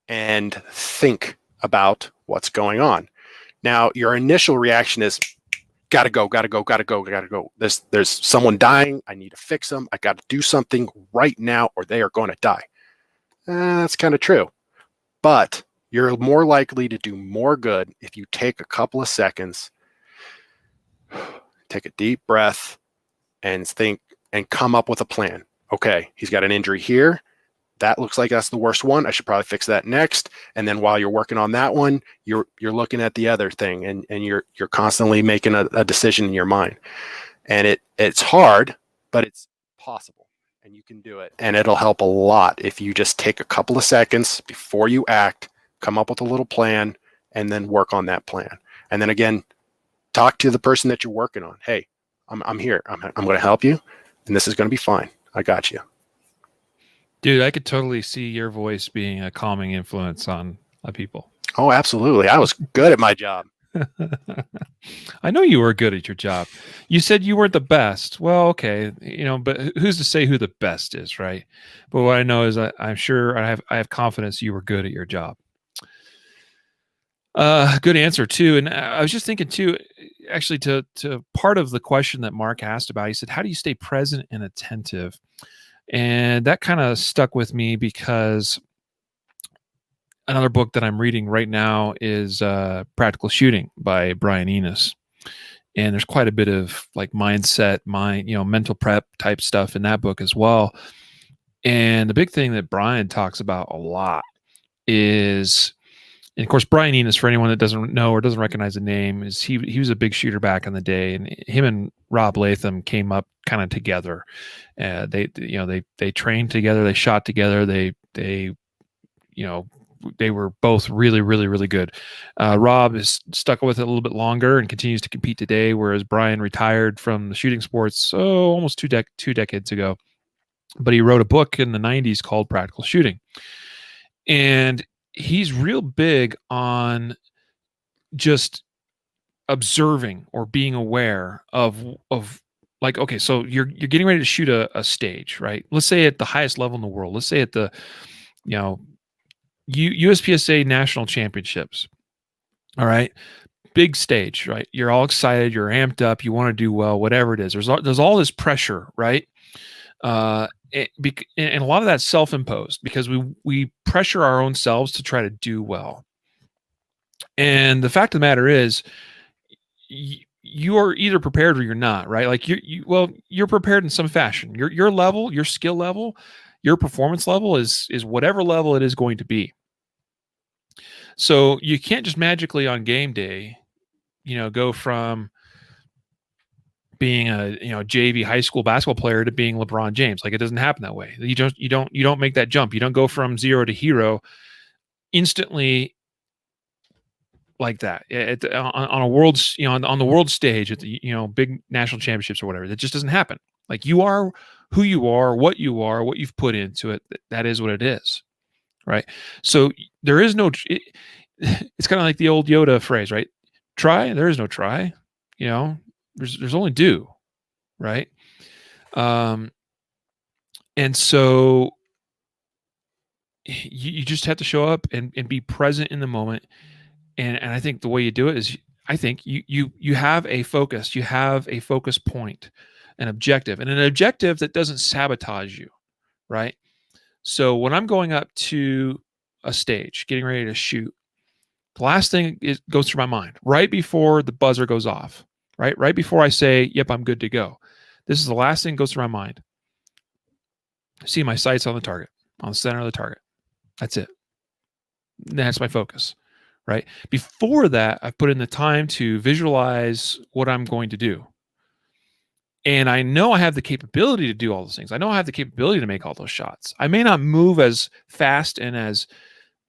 and think about what's going on. Now, your initial reaction is, gotta go. There's someone dying. I need to fix them. I got to do something right now or they are going to die. That's kind of true. But you're more likely to do more good if you take a couple of seconds, take a deep breath, and think and come up with a plan. Okay, he's got an injury here. That looks like that's the worst one. I should probably fix that next. And then while you're working on that one, you're looking at the other thing, and you're constantly making a decision in your mind. And it's hard, but it's possible, and you can do it. And it'll help a lot if you just take a couple of seconds before you act, come up with a little plan, and then work on that plan. And then again, talk to the person that you're working on. Hey, I'm here. I'm going to help you, and this is going to be fine. I got you. Dude, I could totally see your voice being a calming influence on people. Oh, absolutely. I was good at my job. I know you were good at your job. You said you weren't the best. Well, okay, but who's to say who the best is, right? But what I know is I'm sure I have confidence you were good at your job. Good answer too. And I was just thinking too, actually, to part of the question that Mark asked about, he said, how do you stay present and attentive? And that kind of stuck with me because another book that I'm reading right now is Practical Shooting by Brian Enos. And there's quite a bit of like mindset, mental prep type stuff in that book as well. And the big thing that Brian talks about a lot is, and of course, Brian Enos, for anyone that doesn't know or doesn't recognize the name, is he was a big shooter back in the day, and him and Rob Latham came up kind of together. They trained together, they shot together, they were both really, really, really good. Rob is stuck with it a little bit longer and continues to compete today, whereas Brian retired from the shooting sports almost two decades ago. But he wrote a book in the 90s called Practical Shooting. And he's real big on just observing or being aware of like, okay, so you're getting ready to shoot a stage, right? Let's say at the highest level in the world. Let's say at the, USPSA national championships. All right. Big stage, right? You're all excited. You're amped up. You want to do well, whatever it is. There's all this pressure, right? And a lot of that's self-imposed because we pressure our own selves to try to do well. And the fact of the matter is, you are either prepared or you're not, right? Like you're prepared in some fashion. Your level, your skill level, your performance level is whatever level it is going to be. So you can't just magically on game day, go from being a JV high school basketball player to being LeBron James. Like, it doesn't happen that way. You don't make that jump. You don't go from zero to hero instantly like that. On a world, on the world stage at the big national championships or whatever. That just doesn't happen. Like, you are who you are, what you've put into it. That is what it is, right? So there is no. it's kind of like the old Yoda phrase, right? Try, there is no try. There's only do, right? And so you just have to show up and be present in the moment. And I think the way you do it is, I think you have a focus, you have a focus point, an objective, and an objective that doesn't sabotage you, right? So when I'm going up to a stage, getting ready to shoot, the last thing goes through my mind right before the buzzer goes off, right before I say, yep, I'm good to go. This is the last thing that goes through my mind. See my sights on the target, on the center of the target. That's it. That's my focus, right? Before that, I've put in the time to visualize what I'm going to do. And I know I have the capability to do all those things. I know I have the capability to make all those shots. I may not move as fast and as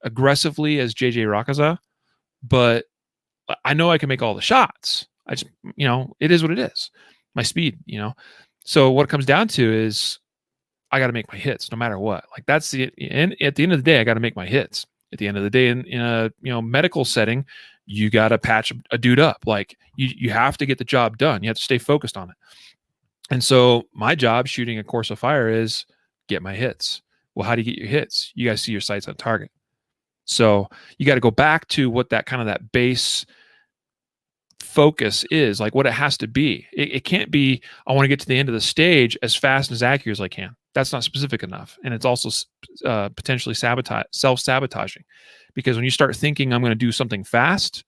aggressively as JJ Rakaza, but I know I can make all the shots. I just, it is what it is. My speed, So what it comes down to is I got to make my hits no matter what. Like that's and at the end of the day, I got to make my hits. At the end of the day, in a medical setting, you got to patch a dude up. Like you have to get the job done. You have to stay focused on it. And so my job shooting a course of fire is get my hits. Well, how do you get your hits? You guys see your sights on target. So you got to go back to what that base focus is, like what it has to be. It can't be, I want to get to the end of the stage as fast and as accurate as I can. That's not specific enough. And it's also potentially self-sabotaging, because when you start thinking I'm going to do something fast,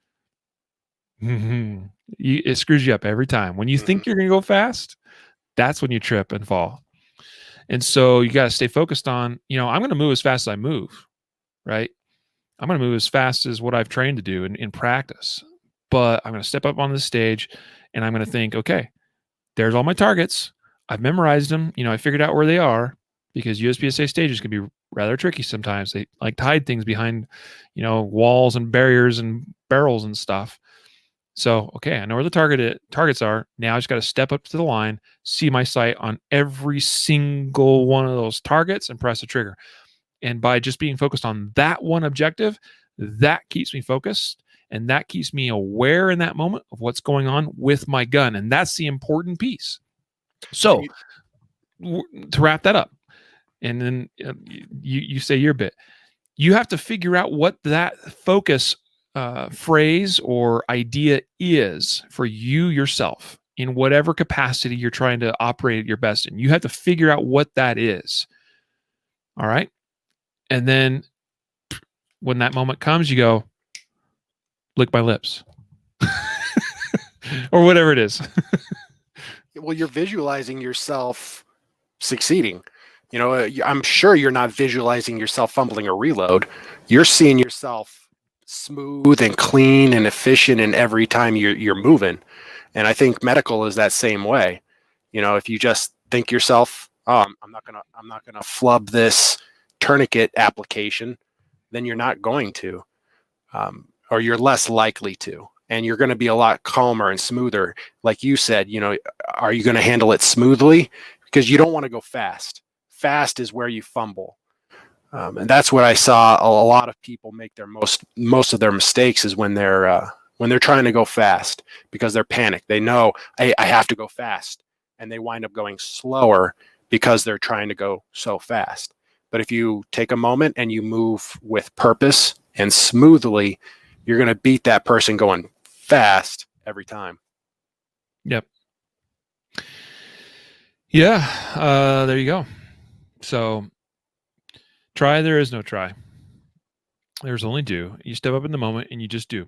it screws you up every time. When you think you're going to go fast, that's when you trip and fall. And so you got to stay focused on, I'm going to move as fast as I move, right? I'm going to move as fast as what I've trained to do in practice. But I'm going to step up on the stage and I'm going to think, okay, there's all my targets. I've memorized them. I figured out where they are, because USPSA stages can be rather tricky sometimes. They like to hide things behind, walls and barriers and barrels and stuff. So, okay, I know where the targets are. Now I just got to step up to the line, see my sight on every single one of those targets and press the trigger. And by just being focused on that one objective, that keeps me focused. And that keeps me aware in that moment of what's going on with my gun. And that's the important piece. So to wrap that up, and then you say your bit, you have to figure out what that focus phrase or idea is for you yourself in whatever capacity you're trying to operate at your best in. You have to figure out what that is. All right. And then when that moment comes, you go, lick my lips or whatever it is. Well, you're visualizing yourself succeeding. I'm sure you're not visualizing yourself fumbling a reload. You're seeing yourself smooth and clean and efficient in every time you're moving. And I think medical is that same way. If you just think yourself, oh, I'm not gonna flub this tourniquet application, then you're not going to, or you're less likely to, and you're going to be a lot calmer and smoother. Like you said, are you going to handle it smoothly? Because you don't want to go fast. Fast is where you fumble. And that's what I saw a lot of people make their most of their mistakes is when they're trying to go fast, because they're panicked. They know, hey, I have to go fast, and they wind up going slower because they're trying to go so fast. But if you take a moment and you move with purpose and smoothly, you're going to beat that person going fast every time. Yep. Yeah. There you go. So try, there is no try. There's only do. You step up in the moment and you just do.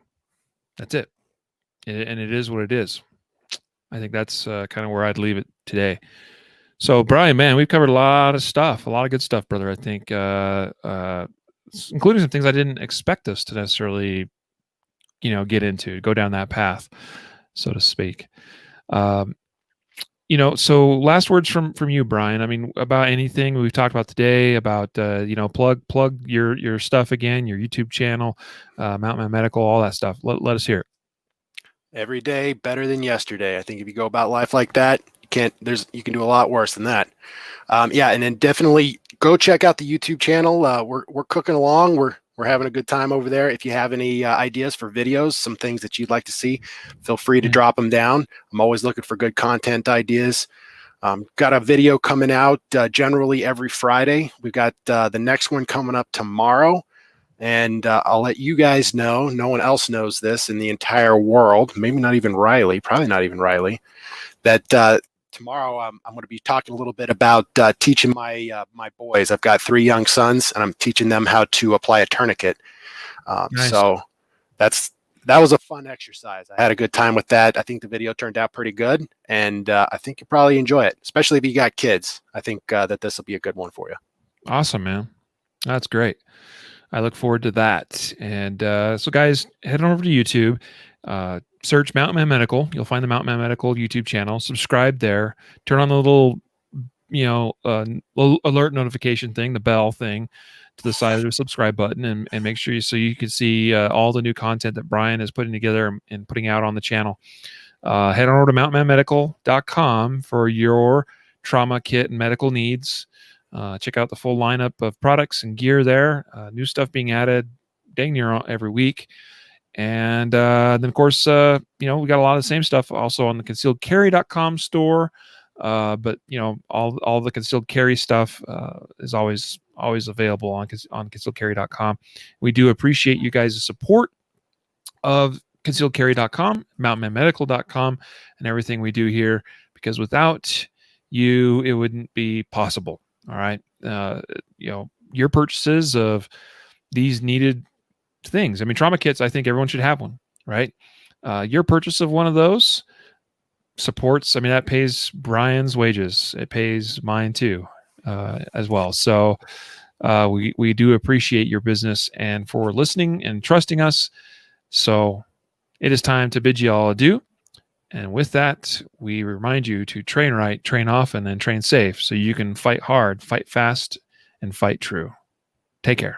That's it. And it is what it is. I think that's kind of where I'd leave it today. So Brian, man, we've covered a lot of stuff, a lot of good stuff, brother. I think, including some things I didn't expect us to necessarily, get into, go down that path, so to speak. So last words from you, Brian. I mean, about anything we've talked about today, about plug your stuff again, your YouTube channel, Mountain Man Medical, all that stuff. Let us hear it. Every day better than yesterday. I think if you go about life like that, you can do a lot worse than that. And then definitely go check out the YouTube channel. We're cooking along. We're We're having a good time over there. If you have any ideas for videos, some things that you'd like to see, feel free to drop them down. I'm always looking for good content ideas. Got a video coming out generally every Friday. We've got the next one coming up tomorrow. And I'll let you guys know, no one else knows this in the entire world, maybe not even Riley, probably not even Riley, that tomorrow I'm going to be talking a little bit about teaching my boys. I've got 3 young sons, and I'm teaching them how to apply a tourniquet. Nice. So that was a fun exercise. I had a good time with that. I think the video turned out pretty good, and I think you'll probably enjoy it, especially if you got kids. I think that this will be a good one for you. Awesome, man. That's great. I look forward to that. And so, guys, head on over to YouTube, search Mountain Man Medical. You'll find the Mountain Man Medical YouTube channel. Subscribe there. Turn on the little, little alert notification thing, the bell thing, to the side of the subscribe button, and make sure you can see all the new content that Brian is putting together and putting out on the channel. Head on over to mountainmanmedical.com for your trauma kit and medical needs. Check out the full lineup of products and gear there. New stuff being added dang near every week. And then, of course, we got a lot of the same stuff also on the concealedcarry.com store. But, all the concealed carry stuff is always available on concealedcarry.com. We do appreciate you guys' support of concealedcarry.com, mountainmanmedical.com, and everything we do here, because without you, it wouldn't be possible. All right. Your purchases of these needed things. I mean, trauma kits, I think everyone should have one, right? Your purchase of one of those supports, that pays Brian's wages. It pays mine too, as well. So we do appreciate your business and for listening and trusting us. So it is time to bid you all adieu. And with that, we remind you to train right, train often, and train safe so you can fight hard, fight fast, and fight true. Take care.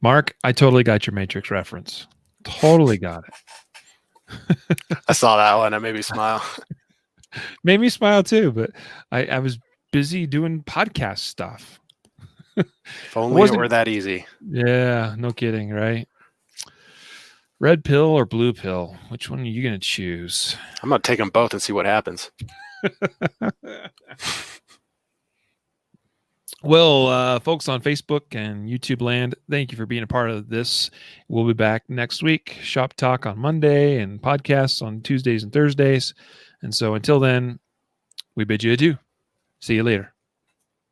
Mark, I totally got your Matrix reference. Totally got it. I saw that one. That made me smile. Made me smile too, but I was busy doing podcast stuff. If only it were that easy. Yeah, no kidding, right? Red pill or blue pill? Which one are you going to choose? I'm going to take them both and see what happens. Well, folks on Facebook and YouTube land, thank you for being a part of this. We'll be back next week. Shop Talk on Monday and podcasts on Tuesdays and Thursdays. And so until then, we bid you adieu. See you later.